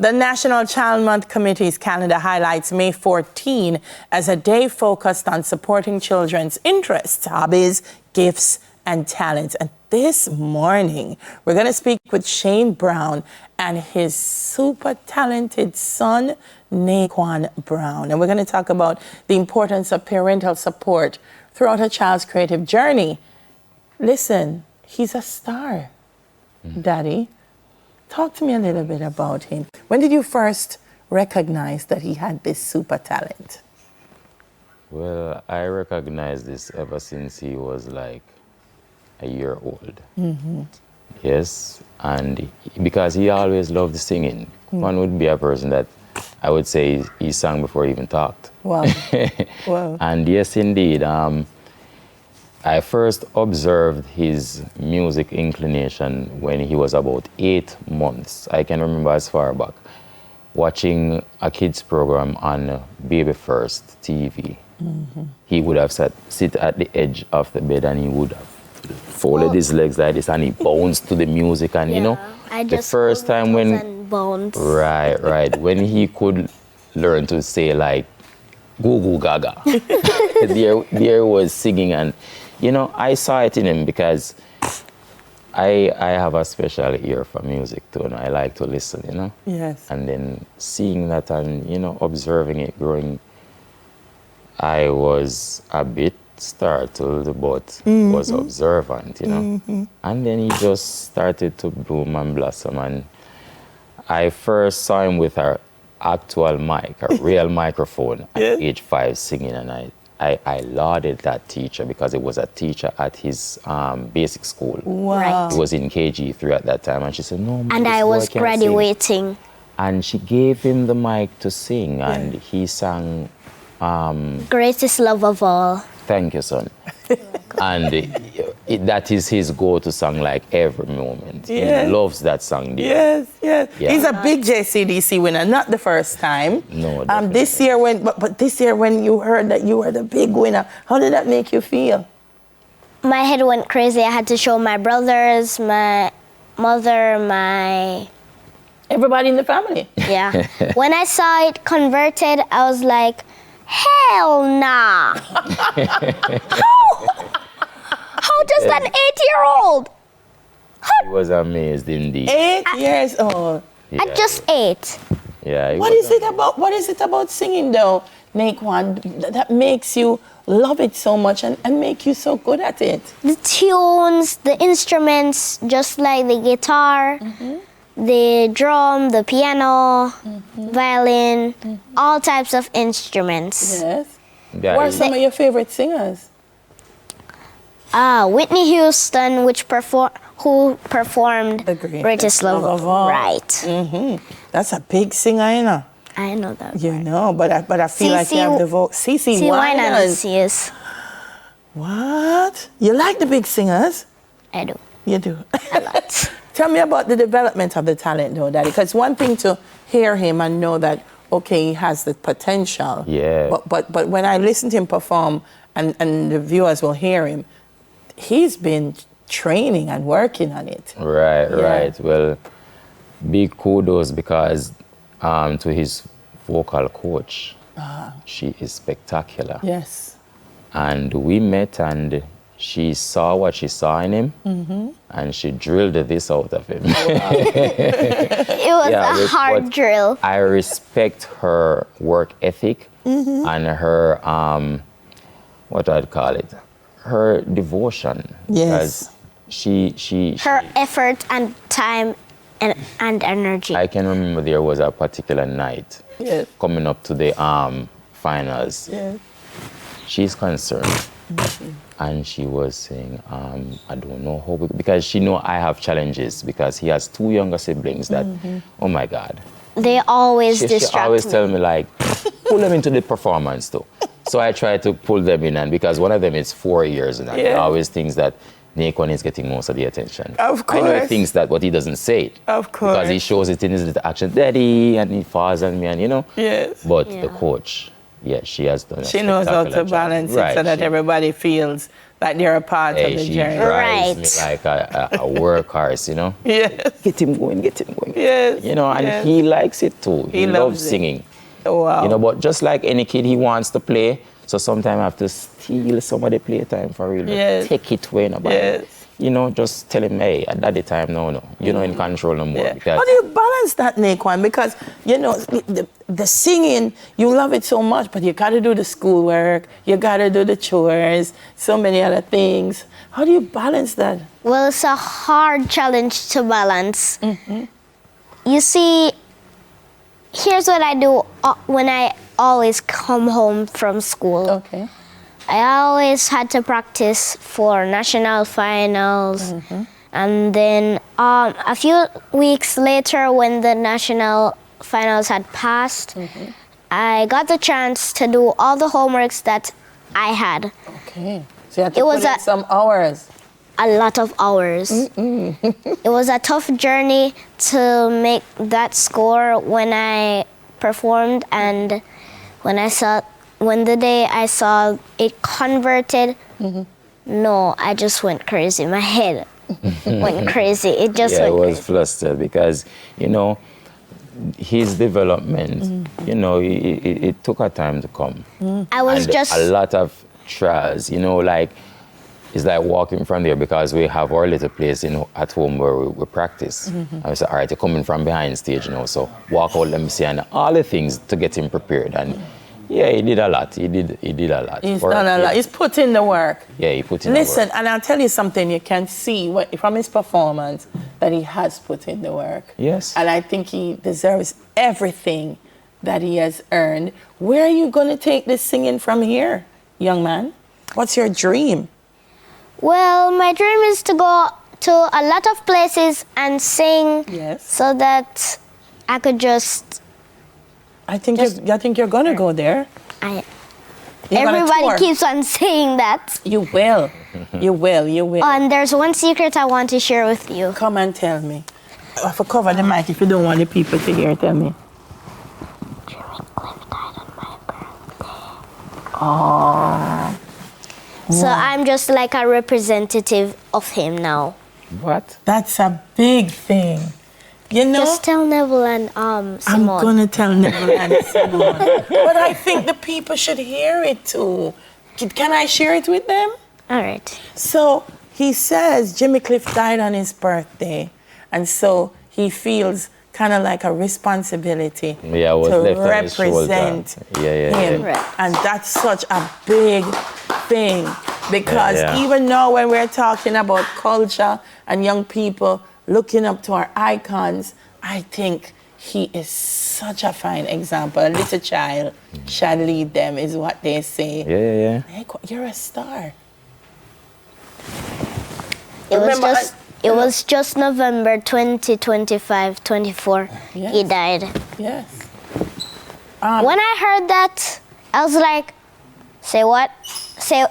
The National Child Month Committee's calendar highlights May 14 as a day focused on supporting children's interests, hobbies, gifts, and talents. And this morning, we're going to speak with Shayne Brown and his super talented son, Naquan Brown. And we're going to talk about the importance of parental support throughout a child's creative journey. Listen, he's a star, Daddy. Talk to me a little bit about him. When did you first recognize that he had this super talent? Well, I recognized this ever since he was like a year old. Yes, and because he always loved singing. One would be a person that I would say he sang before he even talked. Wow. Wow. And yes, indeed. I first observed his music inclination when he was about 8 months. I can remember as far back, watching a kids program on Baby First TV. He would have sit at the edge of the bed and he would have folded his legs like this and he bounced to the music and you know, the first time when right, when he could learn to say like goo goo gaga, there was singing and you know, I saw it in him because I have a special ear for music too, and I like to listen, you know? Yes. And then seeing that and, you know, observing it growing, I was a bit startled, but was observant, you know? And then he just started to bloom and blossom, and I first saw him with our actual mic, a real microphone, at age 5 singing, and I lauded that teacher because it was a teacher at his basic school. Wow. Right. He was in KG3 at that time, and she said, "No, And I was graduating. And she gave him the mic to sing, and he sang. Greatest love of all. Thank you, son. And that is his go-to song, like every moment. Yes. He loves that song. Yes, yes. Yeah. He's a big JCDC winner, not the first time. No, this year but this year when you heard that you were the big winner, how did that make you feel? My head went crazy. I had to show my brothers, my mother, Everybody in the family. yeah. When I saw it converted, I was like, hell nah. How does an 8-year-old? He was amazed indeed. 8 years old. Yeah. I just 8. Yeah. What is it about singing though, Naquan, that makes you love it so much and make you so good at it? The tunes, the instruments, just like the guitar, the drum, the piano, violin, all types of instruments. Yes. Yeah, What are some of your favorite singers? Whitney Houston, who performed The Greatest Love of All. Right. That's a big singer, you know. I know that. You know, but I feel like you have the vote. CeCe Winans. Yes. What? You like the big singers? I do. You do. A lot. Tell me about the development of the talent, though, Daddy. Because one thing to hear him and know that, okay, he has the potential. Yeah. But when I listen to him perform, and the viewers will hear him, he's been training and working on it. Right. Well, big kudos because to his vocal coach. She is spectacular. Yes. And we met and she saw what she saw in him and she drilled this out of him. It was a hard drill. I respect her work ethic and her, what I'd call it, her devotion. Yes. She Her effort and time and energy. I can remember there was a particular night coming up to the finals. Yes. She's concerned. And she was saying, I don't know how, because she know I have challenges because he has 2 younger siblings that, oh my God. They always She distract always me. tell me like, pull them into the performance too. So I try to pull them in, and because one of them is 4 years and he always thinks that Naquan is getting most of the attention. Of course. I know he thinks that, but he doesn't say it. Of course. Because he shows it in his little action, Daddy, and he falls on me, and you know. Yes. But the coach, Yeah, she has done a She knows how to spectacular job. balance it Right, so that she- everybody feels like they're a part of Hey, the she journey. drives me Right. like a workhorse, you know? Yes. Get him going, get him going. Yes, You know, and yes. he likes it too. He He loves loves it. singing. Wow. You know, but just like any kid, he wants to play. So sometimes I have to steal some of the playtime for real. Yes. Take it away, nobody. Yes. You know, just tell him, hey, at that time, no. You're not in control no more. Yeah. Because How do you balance that, Naquan? Because, you know, the singing, you love it so much, but you got to do the schoolwork, you got to do the chores, so many other things. How do you balance that? Well, it's a hard challenge to balance. You see, here's what I do when I always come home from school. Okay. I always had to practice for national finals. And then a few weeks later, when the national finals had passed, I got the chance to do all the homeworks that I had. Okay. So you had to It was put in a- some hours. A lot of hours. It was a tough journey to make that score when I performed, and when the day I saw it converted, no, I just went crazy. My head went crazy. It just yeah, I went was crazy. flustered because, you know, his development, you know, it took a time to come. I was And just a lot of trials, you know, like, it's like walking from there because we have our little place at home where we practice. And we say, all right, you're coming from behind stage now, so walk out, let me see, and all the things to get him prepared. And yeah, he did a lot. He did a lot. He's done a lot. He's put in the work. Yeah, he put in the Listen, work. and I'll tell you something, you can see from his performance that he has put in the work. Yes. And I think he deserves everything that he has earned. Where are you going to take this singing from here, young man? What's your dream? Well, my dream is to go to a lot of places and sing, Yes. so that I could just. I think you're going to go there. You're gonna Everybody tour. keeps on saying that. You will. You will. You will. And there's one secret I want to share with you. Come and tell me. I have to cover the mic if you don't want the people to hear. Tell me. Oh. So I'm just like a representative of him now. What? That's a big thing. You know, Just tell Neville and I'm Simone. gonna tell Neville and Simone. But I think the people should hear it too. Can I share it with them? All right. So he says Jimmy Cliff died on his birthday, and so he feels kind of like a responsibility Yeah, I was to left on his shoulder. represent Yeah. him. Right. And that's such a big thing because Yeah. even now when we're talking about culture and young people looking up to our icons, I think he is such a fine example. A little child shall lead them is what they say. Yeah. Hey, you're a star. It Remember, was just November 2025, 24. Yes. He died. Yes. When I heard that, I was like, say what? Say.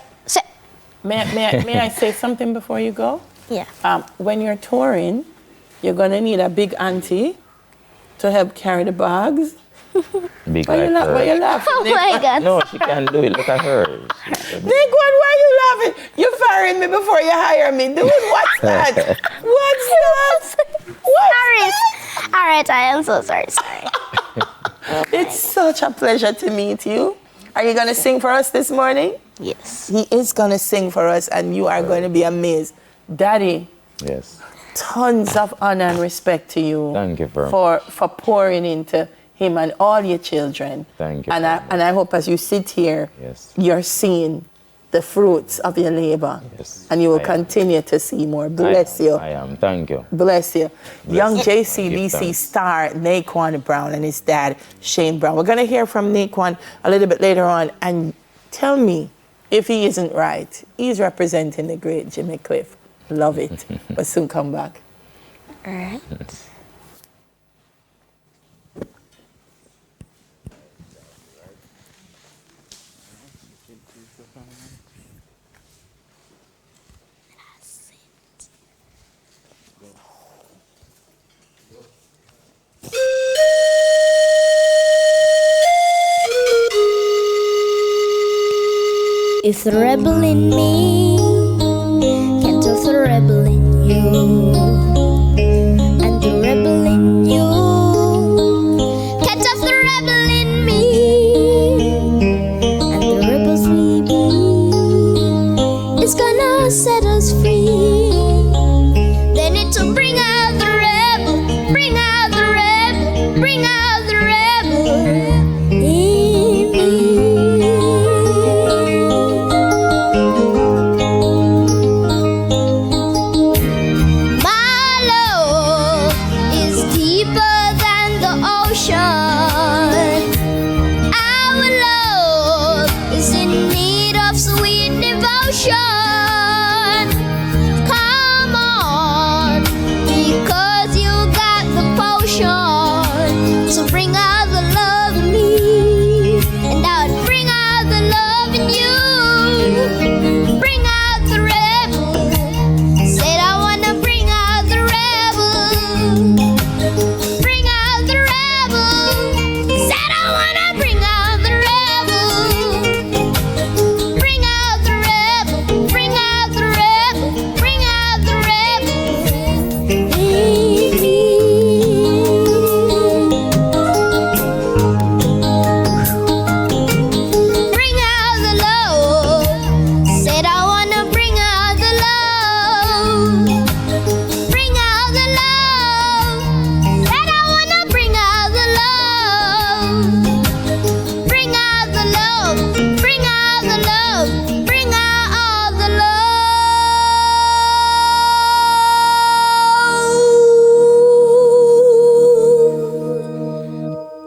May I say something before you go? Yeah. When you're touring, you're gonna need a big auntie to help carry the bags. Big Why like you her. laughing? Oh my God. No, she can't do it. Look at her. Naquan, why you laughing? You firing me before you hire me. Dude, what's that? What's that? Sorry. All right, I am so sorry. Sorry. It's such a pleasure to meet you. Are you gonna sing for us this morning? Yes. He is gonna sing for us and you are going to be amazed. Daddy, Yes. tons of honor and respect to you. Thank you very for pouring into him and all your children. Thank you And very I hope as you sit here, Yes. you're seeing the fruits of your labor. Yes, And you will I am. continue to see more. Bless you. I am. Thank you. Bless you. Young you. JCDC Thanks. star Naquan Brown and his dad, Shayne Brown. We're going to hear from Naquan a little bit later on. And tell me if he isn't right. He's representing the great Jimmy Cliff. Love it. We'll soon come back. All right. If the rebel in me can't touch the rebel in you, and the rebel in you can't touch the rebel in me, and the rebels we be is gonna set us free. They need to bring out the rebel, bring out the rebel, bring out the rebel in me. My love is deeper than the ocean. Our love is in need of sweet devotion. Come on, because you got the potion. So bring out the love in me, and I would bring out the love in you. Bring out the rebel. Said I wanna bring out the rebel. Bring out the rebel. Said I wanna bring out the rebel. Bring out the rebel. Bring out the rebel. Bring out the rebel in me. Bring out the love. Said I wanna bring out the love. Bring out the love. Said I wanna bring out the love. Bring out the love. Bring out the love. Bring out all the love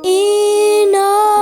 in us.